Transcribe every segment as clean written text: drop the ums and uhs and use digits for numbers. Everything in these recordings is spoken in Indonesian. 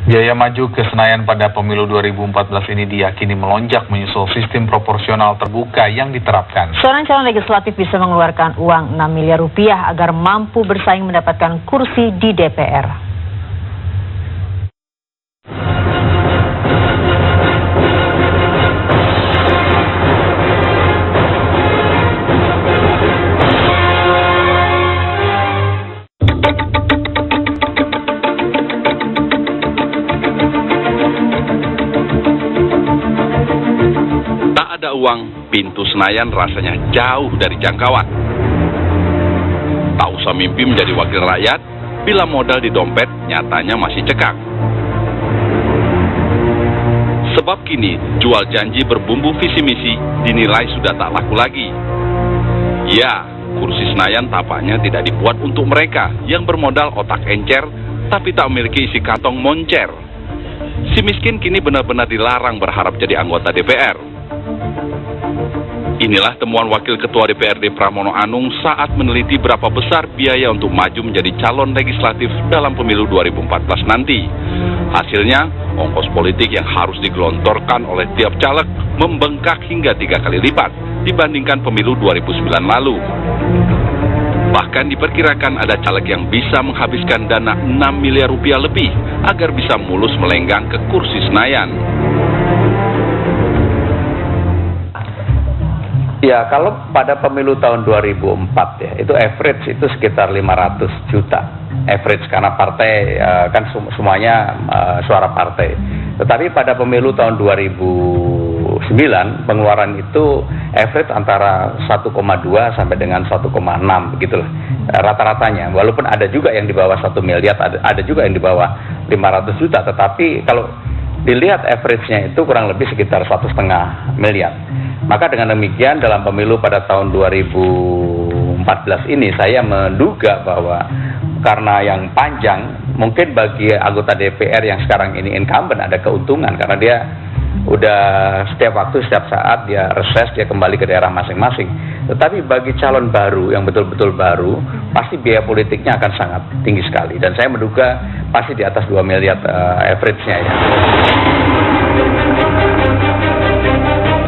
Biaya maju ke Senayan pada pemilu 2014 ini diyakini melonjak menyusul sistem proporsional terbuka yang diterapkan. Seorang calon legislatif bisa mengeluarkan uang 6 miliar rupiah agar mampu bersaing mendapatkan kursi di DPR. Ada uang, pintu Senayan rasanya jauh dari jangkauan. Tak usah mimpi menjadi wakil rakyat, bila modal di dompet nyatanya masih cekak. Sebab kini, jual janji berbumbu visi misi dinilai sudah tak laku lagi. Ya, kursi Senayan tampaknya tidak dibuat untuk mereka yang bermodal otak encer, tapi tak memiliki isi kantong moncer. Si miskin kini benar-benar dilarang berharap jadi anggota DPR. Inilah temuan Wakil Ketua DPRD Pramono Anung saat meneliti berapa besar biaya untuk maju menjadi calon legislatif dalam pemilu 2014 nanti. Hasilnya, ongkos politik yang harus digelontorkan oleh tiap caleg membengkak hingga 3 kali lipat dibandingkan pemilu 2009 lalu. Bahkan diperkirakan ada caleg yang bisa menghabiskan dana 6 miliar rupiah lebih agar bisa mulus melenggang ke kursi Senayan. Ya, kalau pada pemilu tahun 2004 ya, itu average itu sekitar 500 juta. Average karena partai kan semuanya suara partai. Tetapi pada pemilu tahun 2009 pengeluaran itu average antara 1,2 sampai dengan 1,6 begitulah rata-ratanya. Walaupun ada juga yang di bawah 1 miliar, ada juga yang di bawah 500 juta. Tetapi kalau dilihat average-nya itu kurang lebih sekitar 1,5 miliar. Maka dengan demikian dalam pemilu pada tahun 2014 ini saya menduga bahwa karena yang panjang mungkin bagi anggota DPR yang sekarang ini incumbent ada keuntungan karena dia udah setiap waktu setiap saat dia reses, dia kembali ke daerah masing-masing. Tetapi bagi calon baru yang betul-betul baru pasti biaya politiknya akan sangat tinggi sekali dan saya menduga pasti di atas 2 miliar average-nya ya.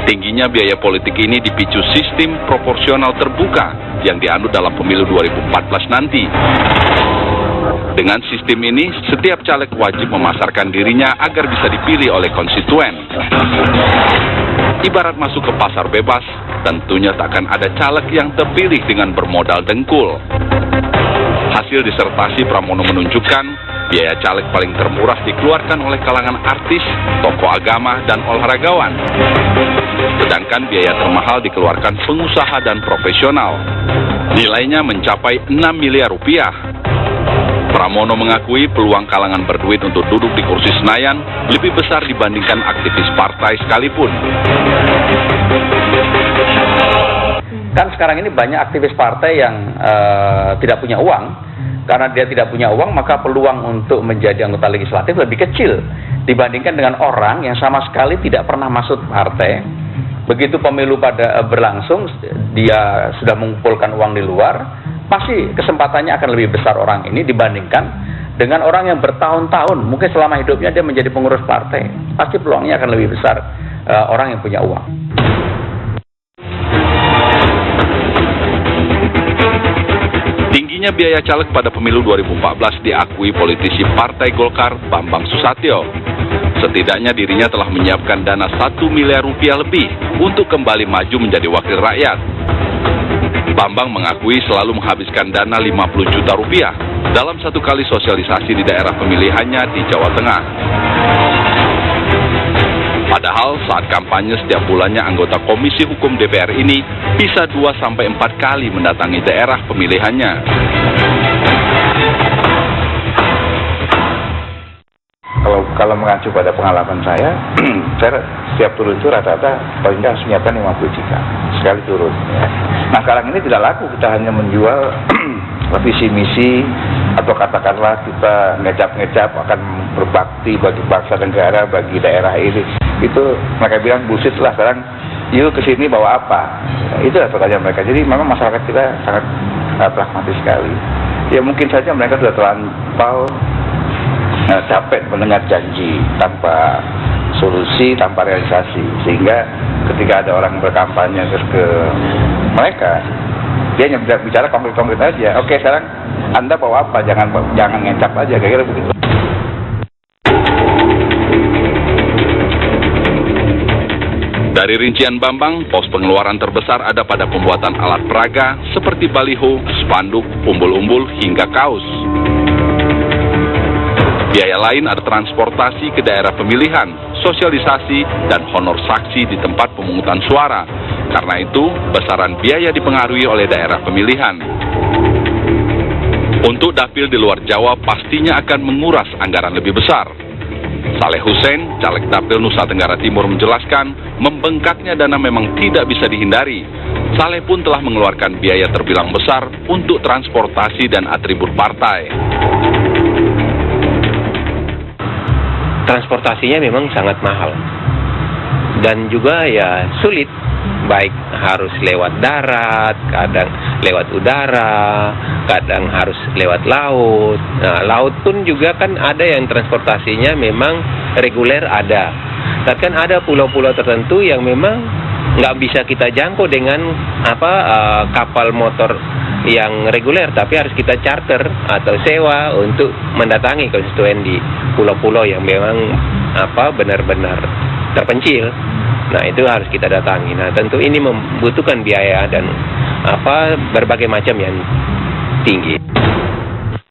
Tingginya biaya politik ini dipicu sistem proporsional terbuka yang dianut dalam pemilu 2014 nanti. Dengan sistem ini, setiap caleg wajib memasarkan dirinya agar bisa dipilih oleh konstituen. Ibarat masuk ke pasar bebas, tentunya takkan ada caleg yang terpilih dengan bermodal dengkul. Hasil disertasi Pramono menunjukkan biaya caleg paling termurah dikeluarkan oleh kalangan artis, tokoh agama, dan olahragawan. Sedangkan biaya termahal dikeluarkan pengusaha dan profesional. Nilainya mencapai 6 miliar rupiah. Pramono mengakui peluang kalangan berduit untuk duduk di kursi Senayan lebih besar dibandingkan aktivis partai sekalipun. Kan sekarang ini banyak aktivis partai yang tidak punya uang. Karena dia tidak punya uang, maka peluang untuk menjadi anggota legislatif lebih kecil dibandingkan dengan orang yang sama sekali tidak pernah masuk partai. Begitu pemilu pada berlangsung, dia sudah mengumpulkan uang di luar, pasti kesempatannya akan lebih besar orang ini dibandingkan dengan orang yang bertahun-tahun, mungkin selama hidupnya dia menjadi pengurus partai. Pasti peluangnya akan lebih besar orang yang punya uang. Tingginya biaya caleg pada pemilu 2014 diakui politisi Partai Golkar Bambang Susatyo. Setidaknya dirinya telah menyiapkan dana 1 miliar rupiah lebih untuk kembali maju menjadi wakil rakyat. Bambang mengakui selalu menghabiskan dana 50 juta rupiah dalam satu kali sosialisasi di daerah pemilihannya di Jawa Tengah. Padahal saat kampanye setiap bulannya anggota Komisi Hukum DPR ini bisa 2-4 kali mendatangi daerah pemilihannya. Kalau mengacu pada pengalaman saya setiap turun itu rata-rata paling nggak harus menyiapkan 50 juta sekali turun. Ya. Nah sekarang ini tidak laku, kita hanya menjual visi misi atau katakanlah kita ngecap akan berbakti bagi bangsa negara, bagi daerah ini. Itu mereka bilang bullshit lah, sekarang yuk kesini bawa apa? Itu adalah pertanyaan mereka. Jadi memang masyarakat kita sangat pragmatis sekali. Ya mungkin saja mereka sudah terlampau capek mendengar janji tanpa solusi, tanpa realisasi, sehingga ketika ada orang berkampanye terus ke mereka, dia hanya bicara konkret-konkret aja. Oke, sekarang Anda bawa apa? Jangan ngecap aja, kira-kira begitu. Dari rincian Bambang, pos pengeluaran terbesar ada pada pembuatan alat peraga seperti baliho, spanduk, umbul-umbul, hingga kaos. Biaya lain ada transportasi ke daerah pemilihan, sosialisasi, dan honor saksi di tempat pemungutan suara. Karena itu, besaran biaya dipengaruhi oleh daerah pemilihan. Untuk dapil di luar Jawa pastinya akan menguras anggaran lebih besar. Saleh Hussein, caleg dapil Nusa Tenggara Timur menjelaskan, membengkaknya dana memang tidak bisa dihindari. Saleh pun telah mengeluarkan biaya terbilang besar untuk transportasi dan atribut partai. Transportasinya memang sangat mahal dan juga ya sulit, baik harus lewat darat, kadang lewat udara, kadang harus lewat laut. Nah, laut pun juga kan ada yang transportasinya memang reguler ada, tapi kan ada pulau-pulau tertentu yang memang nggak bisa kita jangkau dengan kapal motor yang reguler, tapi harus kita charter atau sewa untuk mendatangi konstituen di pulau-pulau yang memang benar-benar terpencil. Nah, itu harus kita datangi. Nah, tentu ini membutuhkan biaya dan berbagai macam yang tinggi.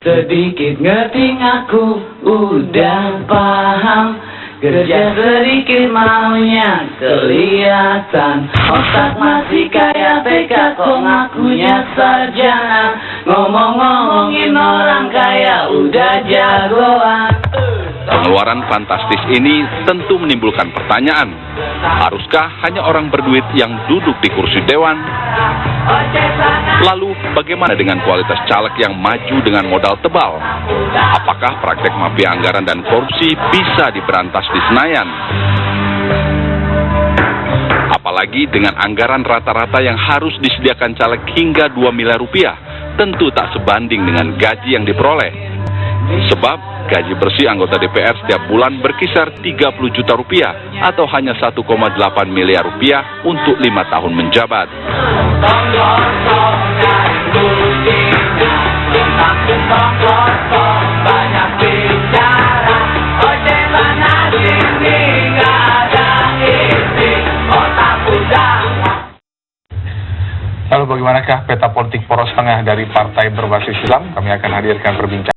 Sedikit ngerti aku udah paham, kerja sedikit maunya kelihatan, otak masih kayak TK kok ngakunya sarjana, ngomong-ngomongin orang kaya udah jagoan. Pengeluaran fantastis ini tentu menimbulkan pertanyaan, haruskah hanya orang berduit yang duduk di kursi dewan? Lalu bagaimana dengan kualitas caleg yang maju dengan modal tebal? Apakah praktek mafia anggaran dan korupsi bisa diberantas di Senayan? Apalagi dengan anggaran rata-rata yang harus disediakan caleg hingga 2 miliar rupiah, tentu tak sebanding dengan gaji yang diperoleh. Sebab gaji bersih anggota DPR setiap bulan berkisar 30 juta rupiah atau hanya 1,8 miliar rupiah untuk 5 tahun menjabat. Lalu bagaimanakah peta politik poros tengah dari partai berbasis Islam? Kami akan hadirkan perbincangan